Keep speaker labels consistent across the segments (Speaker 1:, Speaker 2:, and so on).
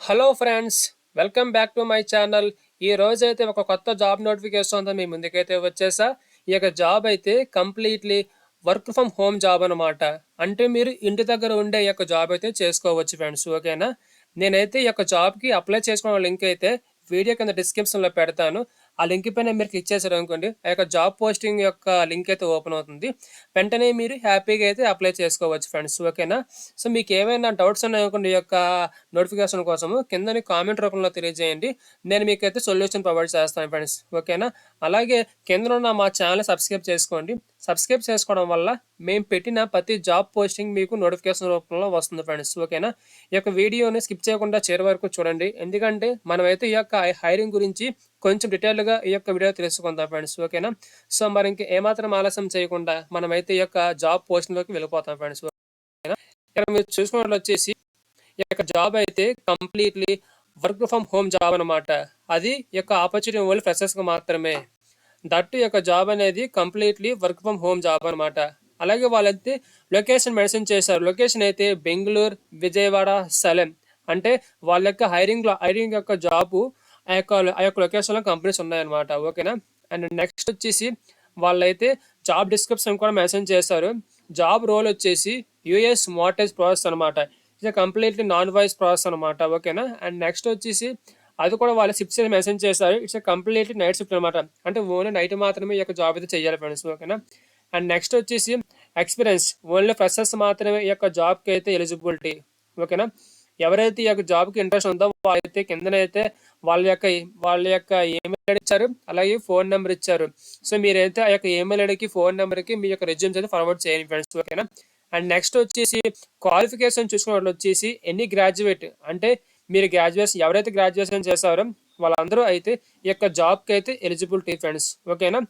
Speaker 1: Hello friends, welcome back to my channel. ఈ రోజైతే ఒక కొత్త జాబ్ నోటిఫికేషన్తో మీ ముందుకైతే వచ్చేసా. ఈ యొక్క జాబ్ అయితే completely work from home job అనమాట. అంటే మీరు ఇంటి దగ్గర ఉండే ఈ యొక్క జాబ్ అయితే చేసుకోవచ్చు ఫ్రెండ్స్. ఓకేనా? నేనైతే ఈ యొక్క జాబ్కి అప్లై చేసుకున్న లింక్ అయితే వీడియో కింద డిస్క్రిప్షన్లో పెడతాను. ఆ లింక్ పైన మీరు క్లిక్ చేశారు అనుకోండి, ఆ యొక్క జాబ్ పోస్టింగ్ యొక్క లింక్ అయితే ఓపెన్ అవుతుంది. వెంటనే మీరు హ్యాపీగా అయితే అప్లై చేసుకోవచ్చు ఫ్రెండ్స్. ఓకేనా? సో మీకు ఏమైనా డౌట్స్ ఉన్నాయనుకోండి ఈ యొక్క నోటిఫికేషన్ కోసము కిందని కామెంట్ రూపంలో తెలియజేయండి. నేను మీకైతే సొల్యూషన్ ప్రొవైడ్ చేస్తాను ఫ్రెండ్స్. ఓకేనా? అలాగే కింద ఉన్న మా ఛానల్ సబ్స్క్రైబ్ చేసుకోండి. సబ్స్క్రైబ్ చేసుకోవడం వల్ల మేము పెట్టిన ప్రతి జాబ్ పోస్టింగ్ మీకు నోటిఫికేషన్ రూపంలో వస్తుంది ఫ్రెండ్స్. ఓకేనా? ఈ యొక్క వీడియోని స్కిప్ చేయకుండా చివరి వరకు చూడండి. ఎందుకంటే మనమైతే ఈ యొక్క హైరింగ్ గురించి కొంచెం డీటెయిల్గా ఈ యొక్క వీడియో తెలుసుకుందాం ఫ్రెండ్స్. ఓకేనా? సో మరి ఇంక ఏమాత్రం ఆలస్యం చేయకుండా మనమైతే ఈ యొక్క జాబ్ పోస్టింగ్లోకి వెళ్ళిపోతాం ఫ్రెండ్స్. ఓకేనా? ఇక్కడ మీరు చూసుకున్నట్లు వచ్చేసి ఈ యొక్క జాబ్ అయితే completely work from home job అనమాట. అది ఈ యొక్క ఆపర్చునిటీ ఓన్లీ ఫ్రెషర్స్కి మాత్రమే. దట్ యొక్క జాబ్ అనేది completely work from home job అనమాట. అలాగే వాళ్ళైతే లొకేషన్ మెన్షన్ చేశారు. లొకేషన్ అయితే బెంగళూరు, విజయవాడ, సలెం. అంటే వాళ్ళ యొక్క హైరింగ్ యొక్క జాబు ఆ యొక్క లొకేషన్లో కంపెనీస్ ఉన్నాయన్నమాట. ఓకేనా? అండ్ నెక్స్ట్ వచ్చేసి వాళ్ళైతే జాబ్ డిస్క్రిప్షన్ కూడా మెన్షన్ చేశారు. జాబ్ రోల్ వచ్చేసి యుఎస్ మార్టేజ్ ప్రాసెస్ అనమాట. ఇది కంప్లీట్లీ నాన్ వాయిస్ ప్రాసెస్ అనమాట. ఓకేనా? అండ్ నెక్స్ట్ వచ్చేసి అది కూడా వాళ్ళ షిఫ్ట్స్ మెన్షన్ చేశారు. ఇట్స్ కంప్లీట్లీ నైట్ షిఫ్ట్ అనమాట. అంటే ఓన్లీ నైట్ మాత్రమే ఈ యొక్క జాబ్ అయితే చేయాలి ఫ్రెండ్స్. ఓకేనా? అండ్ నెక్స్ట్ వచ్చేసి ఎక్స్పీరియన్స్ ఓన్లీ ఫ్రెషర్స్ మాత్రమే ఈ యొక్క జాబ్కి అయితే ఎలిజిబిలిటీ. ఓకేనా? ఎవరైతే ఈ యొక్క జాబ్కి ఇంట్రెస్ట్ ఉందో వాళ్ళైతే కిందనైతే వాళ్ళ యొక్క ఈమెయిల్ ఐడి ఇచ్చారు, అలాగే ఫోన్ నెంబర్ ఇచ్చారు. సో మీరైతే ఆ యొక్క ఈమెయిల్ ఐడికి, ఫోన్ నెంబర్కి మీ యొక్క రెజ్యూమ్స్ అయితే ఫార్వర్డ్ చేయండి ఫ్రెండ్స్. ఓకేనా? అండ్ నెక్స్ట్ వచ్చేసి క్వాలిఫికేషన్ చూసుకున్నట్లు వచ్చేసి ఎనీ గ్రాడ్యుయేట్, అంటే మీరు గ్రాడ్యుయేషన్ ఎవరైతే గ్రాడ్యుయేషన్ చేస్తారో వాళ్ళందరూ అయితే ఈ యొక్క జాబ్కి అయితే ఎలిజిబిలిటీ ఫ్రెండ్స్. ఓకేనా?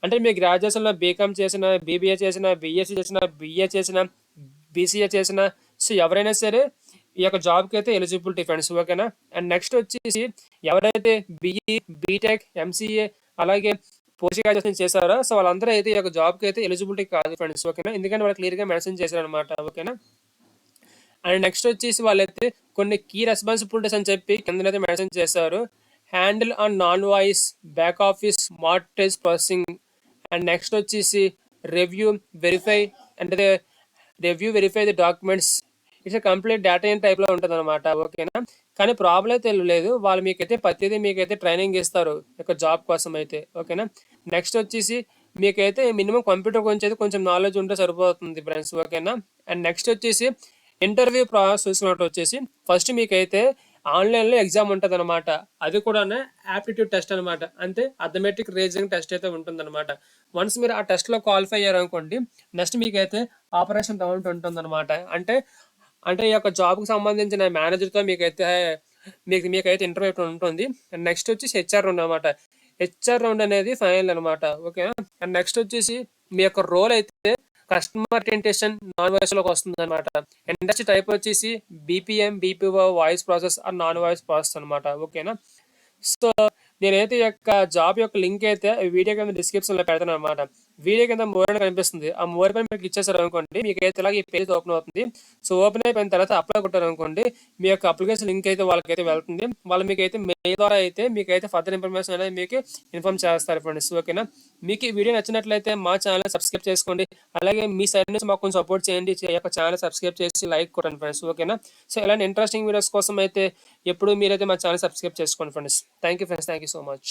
Speaker 1: అంటే మీరు గ్రాడ్యుయేషన్లో బీకామ్ చేసిన, బీబీఏ చేసిన, బీఎస్సీ చేసిన, బీఏ చేసిన, బీసీఏ చేసిన, సో ఎవరైనా సరే ఈ యొక్క జాబ్కి అయితే ఎలిజిబిలిటీ ఫ్రెండ్స్. ఓకేనా? అండ్ నెక్స్ట్ వచ్చేసి ఎవరైతే బీఈ, బీటెక్, ఎంసీఏ అలాగే పోస్ట్ గ్రాడ్యుయేషన్ చేశారో సో వాళ్ళందరూ అయితే ఈ యొక్క జాబ్కి అయితే ఎలిజిబిలిటీ కాదు ఫ్రెండ్స్. ఓకేనా? ఎందుకంటే వాళ్ళు క్లియర్గా మెన్షన్ చేశారనమాట. ఓకేనా? అండ్ నెక్స్ట్ వచ్చేసి వాళ్ళైతే కొన్ని కీ రెస్పాన్సిబిలిటీస్ అని చెప్పి కిందనైతే మెన్షన్ చేశారు. Handle on non voice, back office, mortgage processing. And next వచ్చేసి రివ్యూ వెరిఫై, అంటే review verify the documents. It's complete data in టైప్లో ఉంటుంది అనమాట. ఓకేనా? కానీ ప్రాబ్లం అయితే లేదు. వాళ్ళు మీకైతే ప్రతిదీ మీకైతే ట్రైనింగ్ ఇస్తారు ఒక జాబ్ కోసం అయితే. ఓకేనా? నెక్స్ట్ వచ్చేసి మీకైతే మినిమం కంప్యూటర్ గురించి అయితే కొంచెం నాలెడ్జ్ ఉంటే సరిపోతుంది ఫ్రెండ్స్. ఓకేనా? అండ్ నెక్స్ట్ వచ్చేసి ఇంటర్వ్యూ ప్రాసెస్ చూసుకున్నట్టు వచ్చేసి ఫస్ట్ మీకైతే ఆన్లైన్లో ఎగ్జామ్ ఉంటుంది అనమాట. అది కూడా యాప్టిట్యూడ్ టెస్ట్ అనమాట. అంటే అథమెటిక్ రీజనింగ్ టెస్ట్ అయితే ఉంటుంది అనమాట. వన్స్ మీరు ఆ టెస్ట్లో క్వాలిఫై అయ్యారు అనుకోండి, నెక్స్ట్ మీకైతే ఆపరేషన్ రౌండ్ ఉంటుంది అనమాట. అంటే అంటే ఈ యొక్క జాబ్కి సంబంధించిన మేనేజర్తో మీకైతే ఇంటర్వ్యూ ఉంటుంది. అండ్ నెక్స్ట్ వచ్చేసి హెచ్ఆర్ రౌండ్ అనమాట. హెచ్ఆర్ రౌండ్ అనేది ఫైనల్ అనమాట. ఓకేనా? అండ్ నెక్స్ట్ వచ్చేసి మీ యొక్క రోల్ అయితే కస్టమర్ అటెంటేషన్ నాన్ వాయిస్లోకి వస్తుంది అనమాట. ఇండస్ట్రీ టైప్ వచ్చేసి BPM, BPO, voice process and non voice process అనమాట. ఓకేనా? సో నేనైతే ఈ యొక్క జాబ్ యొక్క లింక్ అయితే వీడియో కింద డిస్క్రిప్షన్లో పెడతాను అనమాట. వీడియో కింద మోర్ అని కనిపిస్తుంది. ఆ మోర్ పైన మీకు ఇచ్చేసారు అనుకోండి, మీకు అయితే ఇలాగ ఈ పేజ్ ఓపెన్ అవుతుంది. సో ఓపెన్ అయిపోయిన తర్వాత అప్లై కొట్టారు అనుకోండి, మీ యొక్క అప్లికేషన్ లింక్ అయితే వాళ్ళకైతే వెళ్తుంది. వాళ్ళు మీకైతే మెయిల్ ద్వారా అయితే మీకైతే ఫర్దర్ ఇన్ఫర్మేషన్ అనేది మీకు ఇన్ఫార్మ్ చేస్తారు ఫ్రెండ్స్. ఓకేనా? మీకు ఈ వీడియో నచ్చినట్లయితే మా ఛానల్ సబ్స్క్రైబ్ చేసుకోండి. అలాగే మీ సైడ్ నుంచి మాకు కొంచెం సపోర్ట్ చేయండి. ఈ యొక్క ఛానల్ సబ్స్క్రైబ్ చేసి లైక్ కొట్టండి ఫ్రెండ్స్. ఓకేనా? సో ఇలాంటి ఇంట్రెస్టింగ్ వీడియోస్ కోసం అయితే ఎప్పుడు మీరైతే మా ఛానల్ సబ్స్క్రైబ్ చేసుకోండి friends. Thank you friends. Thank you so much.